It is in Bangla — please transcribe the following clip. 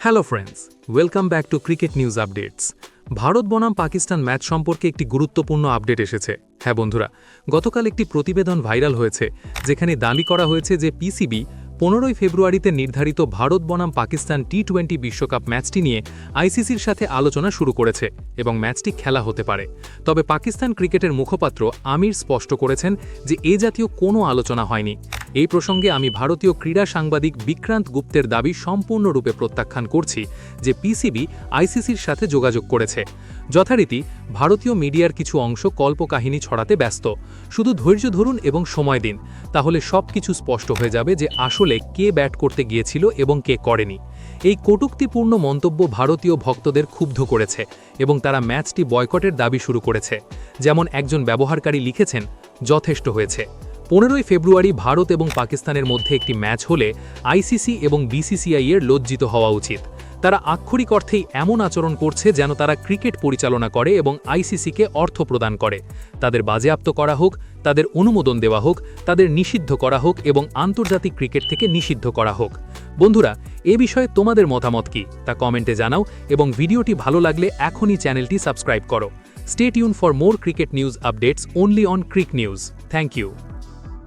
Hello friends, welcome back to cricket news updates. Bharat বনাম পাকিস্তান ম্যাচ সম্পর্কে একটি গুরুত্বপূর্ণ আপডেট এসেছে। হ্যাঁ বন্ধুরা, গতকাল একটি প্রতিবেদন ভাইরাল হয়েছে যেখানে দাবি করা হয়েছে যে পিসিবি 15 ফেব্রুয়ারিতে নির্ধারিত ভারত বনাম পাকিস্তান টি-20 বিশ্বকাপ ম্যাচটি নিয়ে আইসিসির সাথে আলোচনা শুরু করেছে এবং ম্যাচটি খেলা হতে পারে। তবে পাকিস্তান ক্রিকেটের মুখপাত্র আমির স্পষ্ট করেছেন যে এ জাতীয় কোনো আলোচনা হয়নি। এই প্রসঙ্গে আমি ভারতীয় ক্রীড়া সাংবাদিক বিক্রান্ত গুপ্তের দাবি সম্পূর্ণরূপে প্রত্যাখ্যান করছি যে পিসিবি আইসিসির সাথে যোগাযোগ করেছে। যথারীতি ভারতীয় মিডিয়ার কিছু অংশ কল্পকাহিনী ছড়াতে ব্যস্ত। শুধু ধৈর্য ধরুন এবং সময় দিন, তাহলে সবকিছু স্পষ্ট হয়ে যাবে যে আসলে কে ব্যাট করতে গিয়েছিল এবং কে করেনি। এই কটূক্তিপূর্ণ মন্তব্য ভারতীয় ভক্তদের ক্ষুব্ধ করেছে এবং তারা ম্যাচটি বয়কটের দাবি শুরু করেছে। যেমন একজন ব্যবহারকারী লিখেছেন, যথেষ্ট হয়েছে। 15 ফেব্রুয়ারি ভারত এবং পাকিস্তানের মধ্যে একটি ম্যাচ হলে আইসিসি এবং বিসিসিআই এর লজ্জিত হওয়া উচিত। তারা আক্ষরিক অর্থেই এমন আচরণ করছে যেন তারা ক্রিকেট পরিচালনা করে এবং আইসিসিকে অর্থ প্রদান করে। তাদের বাজেয়াপ্ত করা হোক, তাদের অনুমোদন দেওয়া হোক, তাদের নিষিদ্ধ করা হোক এবং আন্তর্জাতিক ক্রিকেট থেকে নিষিদ্ধ করা হোক। বন্ধুরা, এ বিষয়ে তোমাদের মতামত কি তা কমেন্টে জানাও এবং ভিডিওটি ভালো লাগলে এখনই চ্যানেলটি সাবস্ক্রাইব করো। Stay tune for more cricket news updates only on cric news. Thank you.